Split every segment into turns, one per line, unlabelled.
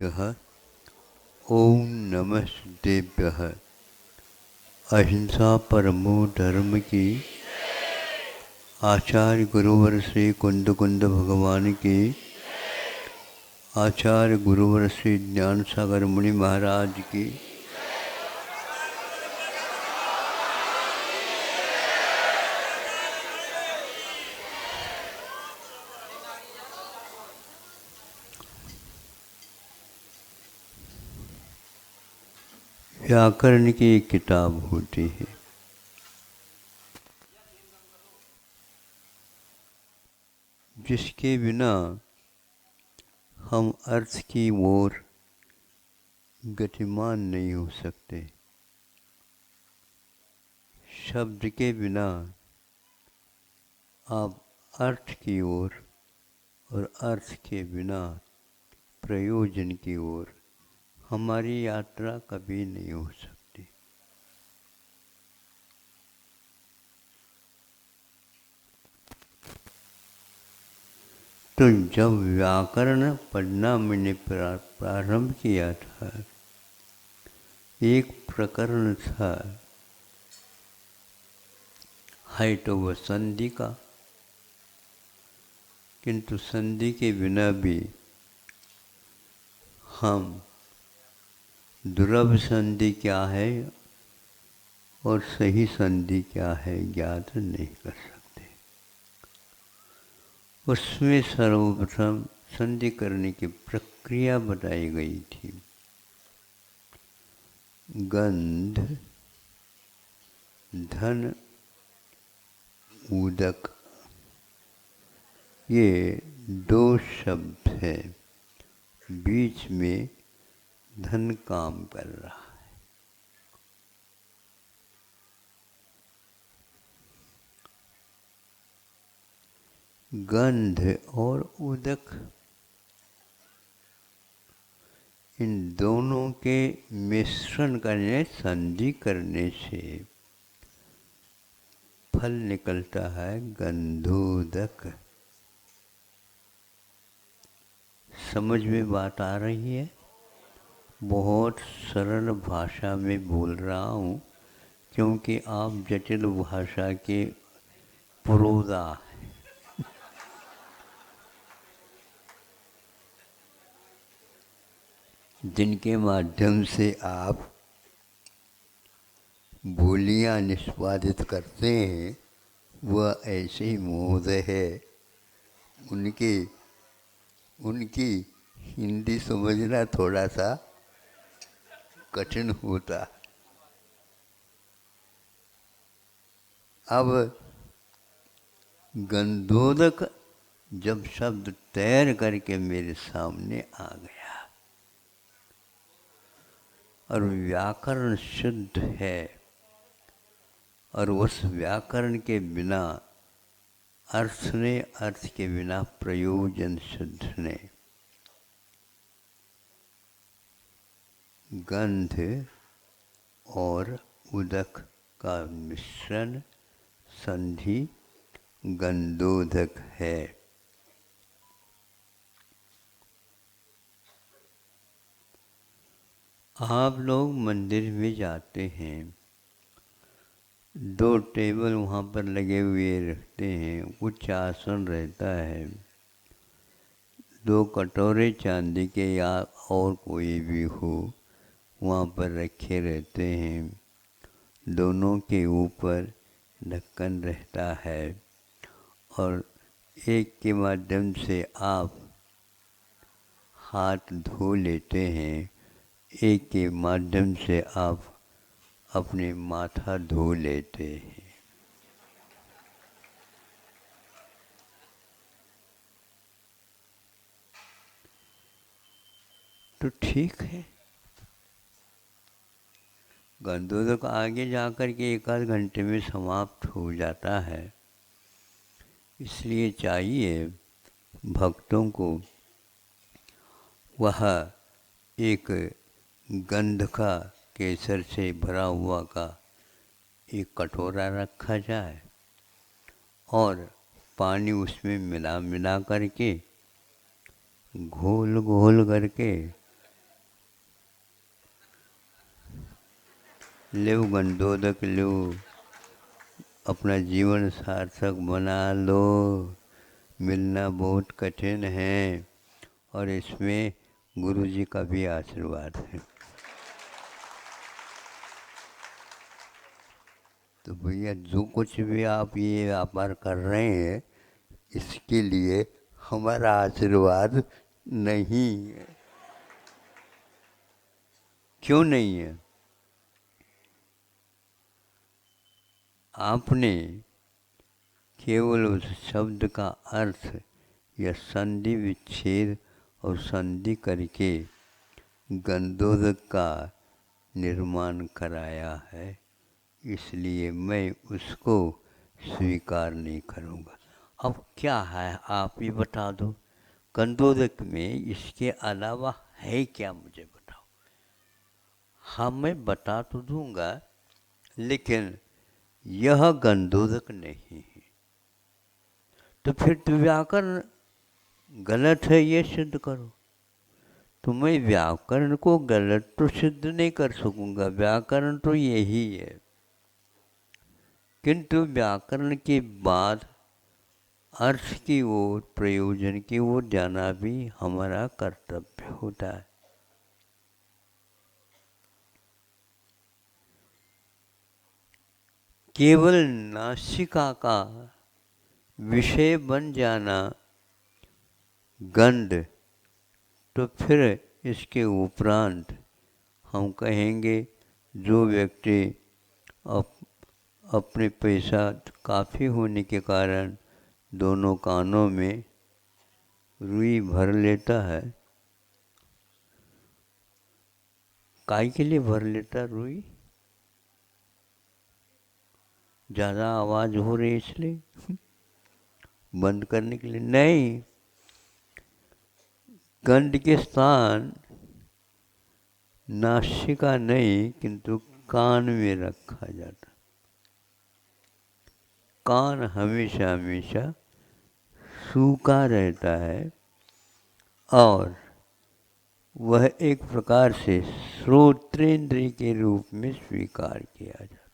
यह ओम नमस्तेभ्यः। अहिंसा परमो धर्म की। आचार्य गुरुवर श्री कुंद कुंद भगवान की। आचार्य गुरुवर श्री ज्ञान सागर मुनि महाराज की। व्याकरण की एक किताब होती है, जिसके बिना हम अर्थ की ओर गतिमान नहीं हो सकते। शब्द के बिना आप अर्थ की ओर और अर्थ के बिना प्रयोजन की ओर हमारी यात्रा कभी नहीं हो सकती। तो जब व्याकरण पढ़ना मैंने प्रारंभ किया था, एक प्रकरण था हाइट व संधि का, किंतु संधि के बिना भी हम दुर्लभ संधि क्या है और सही संधि क्या है ज्ञात नहीं कर सकते। उसमें सर्वप्रथम संधि करने की प्रक्रिया बताई गई थी। गंध, धन, उदक, ये दो शब्द है। बीच में धन काम कर रहा है। गंध और उदक, इन दोनों के मिश्रण करने, संधि करने से फल निकलता है गंधोदक। समझ में बात आ रही है? बहुत सरल भाषा में बोल रहा हूँ, क्योंकि आप जटिल भाषा के पुरोधा हैं। जिनके माध्यम से आप बोलियां निष्पादित करते हैं, वह ऐसे ही महोदय है। उनकी हिंदी समझना थोड़ा सा कठिन होता। अब गंधोदक जब शब्द तैर करके मेरे सामने आ गया और व्याकरण शुद्ध है, और उस व्याकरण के बिना अर्थ ने, अर्थ के बिना प्रयोजन शुद्ध ने, गंध और उदक का मिश्रण संधि गंधोदक है। आप लोग मंदिर में जाते हैं, दो टेबल वहाँ पर लगे हुए रहते हैं, उच्च आसन रहता है, दो कटोरे चांदी के या और कोई भी हो वहाँ पर रखे रहते हैं। दोनों के ऊपर ढक्कन रहता है और एक के माध्यम से आप हाथ धो लेते हैं, एक के माध्यम से आप अपने माथा धो लेते हैं। तो ठीक है, गंधोदक आगे जाकर के एक आध घंटे में समाप्त हो जाता है। इसलिए चाहिए भक्तों को वह एक गंध का, केसर से भरा हुआ का एक कटोरा रखा जाए और पानी उसमें मिला करके घोल करके लो गंधोदक लो, अपना जीवन सार्थक बना लो। मिलना बहुत कठिन है और इसमें गुरु जी का भी आशीर्वाद है। तो भैया जो कुछ भी आप ये व्यापार कर रहे हैं, इसके लिए हमारा आशीर्वाद नहीं है। क्यों नहीं है? आपने केवल उस शब्द का अर्थ या संधि विच्छेद और संधि करके गंधोदक का निर्माण कराया है, इसलिए मैं उसको स्वीकार नहीं करूँगा। अब क्या है आप ही बता दो, गंधोदक में इसके अलावा है क्या, मुझे बताओ। हाँ मैं बता तो दूंगा, लेकिन यह गंधोदक नहीं है। तो फिर तो व्याकरण गलत है ये सिद्ध करो। तो मैं व्याकरण को गलत तो सिद्ध नहीं कर सकूंगा, व्याकरण तो यही है। किंतु व्याकरण के बाद अर्थ की ओर, प्रयोजन की ओर जाना भी हमारा कर्तव्य होता है। केवल नासिका का विषय बन जाना गंध, तो फिर इसके उपरांत हम कहेंगे जो व्यक्ति अपने पैसा काफ़ी होने के कारण दोनों कानों में रुई भर लेता है। काय के लिए भर लेता रुई? ज़्यादा आवाज़ हो रही इसलिए बंद करने के लिए नहीं। गंध के स्थान नासिका नहीं किंतु कान में रखा जाता। कान हमेशा हमेशा सूखा रहता है और वह एक प्रकार से श्रोत्रेंद्रिय के रूप में स्वीकार किया जाता।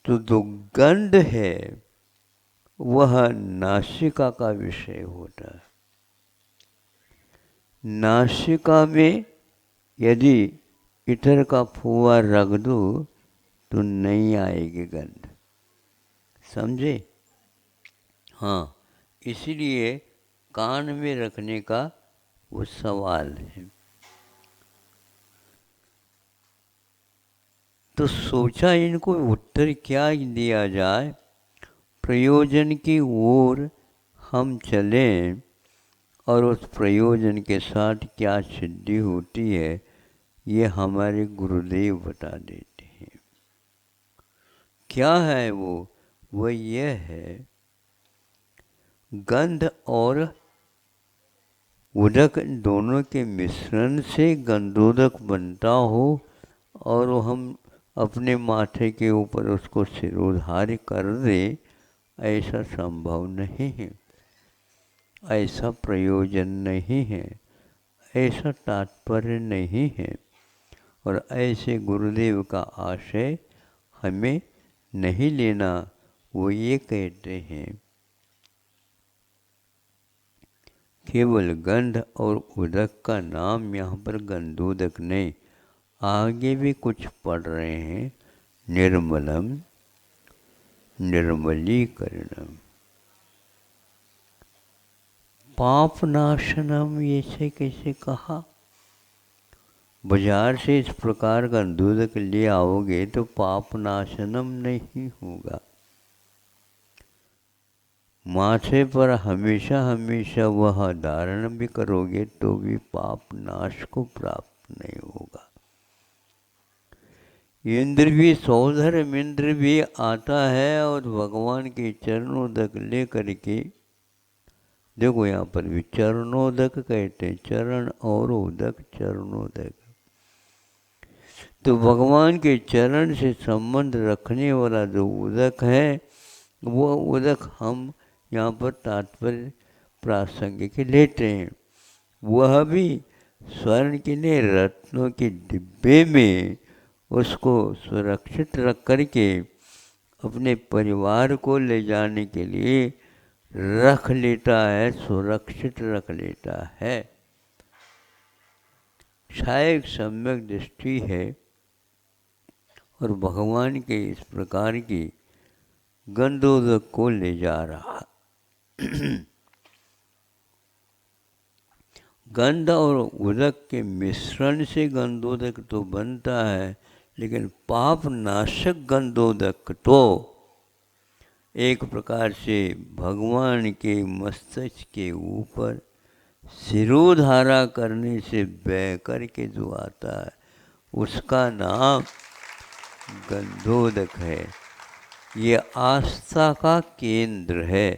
तो जो गंध है वह नासिका का विषय होता है। नासिका में यदि इतर का फुआ रख दो तो नहीं आएगी गंध, समझे? हाँ, इसलिए कान में रखने का वो सवाल है। तो सोचा इनको उत्तर क्या दिया जाए, प्रयोजन की ओर हम चलें और उस प्रयोजन के साथ क्या सिद्धि होती है ये हमारे गुरुदेव बता देते हैं। क्या है वो ये है, गंध और उदक दोनों के मिश्रण से गंधोदक बनता हो और हम अपने माथे के ऊपर उसको सिरोधार्य कर दे, ऐसा संभव नहीं है, ऐसा प्रयोजन नहीं है, ऐसा तात्पर्य नहीं है और ऐसे गुरुदेव का आशय हमें नहीं लेना। वो ये कहते हैं केवल गंध और उदक का नाम यहाँ पर गंधोदक नहीं, आगे भी कुछ पढ़ रहे हैं, निर्मलम निर्मलीकरणम पापनाशनम, ऐसे कैसे कहा? बाजार से इस प्रकार गंधोदक ले आओगे तो पापनाशनम नहीं होगा। माथे पर हमेशा हमेशा वह धारण भी करोगे तो भी पाप नाश को प्राप्त नहीं होगा। इंद्र भी सौधर्म इंद्र भी आता है और भगवान के चरणोदक ले करके, देखो यहाँ पर भी चरणोदक कहते हैं, चरण और उदक, चरणोदक। तो भगवान के चरण से संबंध रखने वाला जो उदक है वो उदक हम यहाँ पर तात्पर्य प्रासंगिक लेते हैं। वह भी स्वर्ण के लिए रत्नों के डिब्बे में उसको सुरक्षित रख करके अपने परिवार को ले जाने के लिए रख लेता है, सुरक्षित रख लेता है। शायद सम्यक दृष्टि है और भगवान के इस प्रकार की गंधोदक को ले जा रहा। गंध और उदक के मिश्रण से गंधोदक तो बनता है, लेकिन पाप नाशक गंधोदक तो एक प्रकार से भगवान के मस्तक के ऊपर शिरोधारा करने से बह करके जो आता है उसका नाम गंधोदक है। ये आस्था का केंद्र है।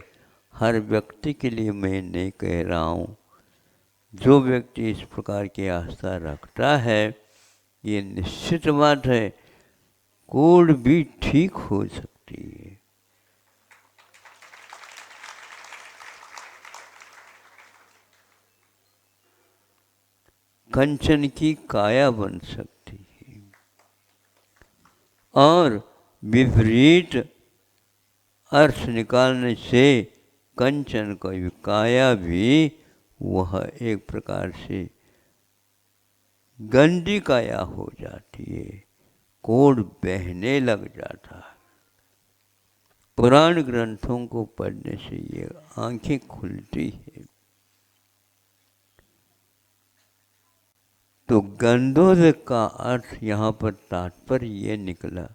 हर व्यक्ति के लिए मैं नहीं कह रहा हूँ, जो व्यक्ति इस प्रकार की आस्था रखता है, ये निश्चित बात है कोड भी ठीक हो सकती है। कंचन की काया बन सकती है और विपरीत अर्थ निकालने से कंचन का काया भी वह एक प्रकार से गंदी काया हो जाती है, कोड बहने लग जाता है। पुराण ग्रंथों को पढ़ने से ये आंखें खुलती है। तो गंधोदक का अर्थ यहाँ पर तात्पर्य ये निकला,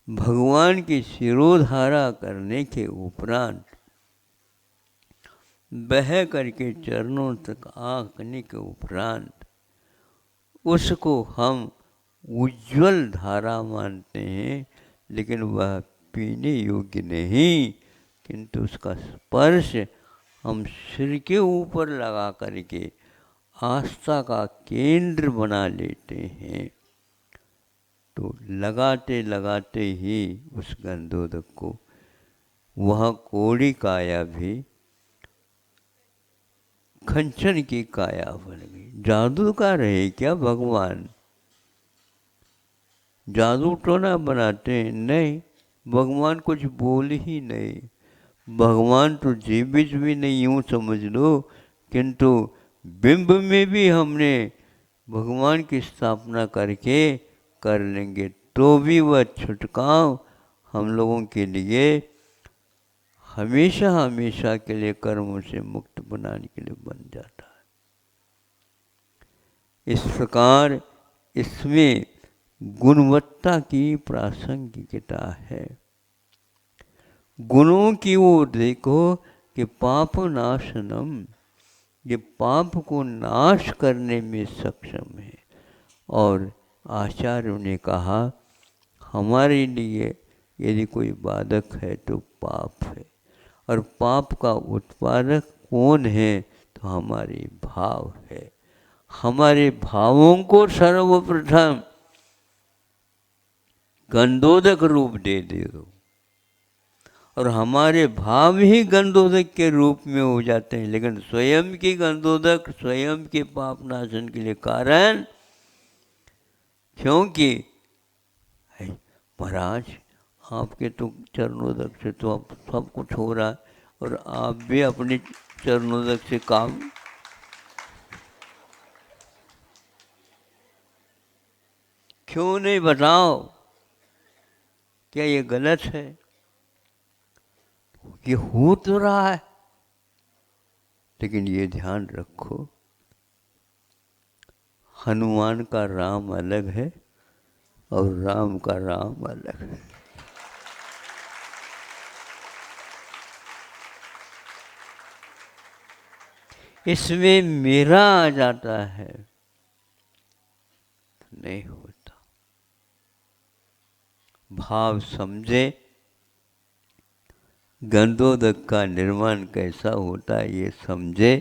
भगवान की शिरोधारा करने के उपरांत बह करके चरणों तक आंकने के उपरांत उसको हम उज्ज्वल धारा मानते हैं, लेकिन वह पीने योग्य नहीं, किंतु उसका स्पर्श हम सिर के ऊपर लगा करके आस्था का केंद्र बना लेते हैं। तो लगाते लगाते ही उस गंधोदक को वह कोड़ी काया भी कंचन की काया बन गई। जादू का रहे क्या भगवान? जादू टोना बनाते हैं? नहीं, भगवान कुछ बोल ही नहीं। भगवान तो जीवित भी नहीं, यूँ समझ लो, किंतु बिंब में भी हमने भगवान की स्थापना करके कर लेंगे तो भी वह छुटकाव हम लोगों के लिए हमेशा हमेशा के लिए कर्मों से मुक्त बनाने के लिए बन जाता है। इस प्रकार इसमें गुणवत्ता की प्रासंगिकता है। गुणों की ओर देखो कि पाप नाशनम, ये पाप को नाश करने में सक्षम है। और आचार्यों ने कहा हमारे लिए यदि कोई बाधक है तो पाप है, और पाप का उत्पादक कौन है? तो हमारे भाव है। हमारे भावों को सर्वप्रथम गंधोदक रूप दे दो, और हमारे भाव ही गंधोदक के रूप में हो जाते हैं। लेकिन स्वयं की गंधोदक स्वयं के पाप नाशन के लिए कारण, क्योंकि महाराज आपके तो चरणोदक से तो अब सब कुछ हो रहा है, और आप भी अपने चरणोदक से काम क्यों नहीं बताओ? क्या ये गलत है? ये हो तो रहा है, लेकिन ये ध्यान रखो हनुमान का राम अलग है और राम का राम अलग है। इसमें मेरा आ जाता है, नहीं होता। भाव समझे, गंधोदक का निर्माण कैसा होता है ये समझे।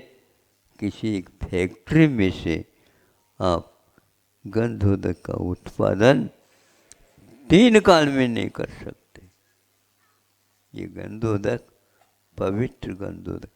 किसी एक फैक्ट्री में से आप गंधोदक का उत्पादन 3 काल में नहीं कर सकते। ये गंधोदक पवित्र गंधोदक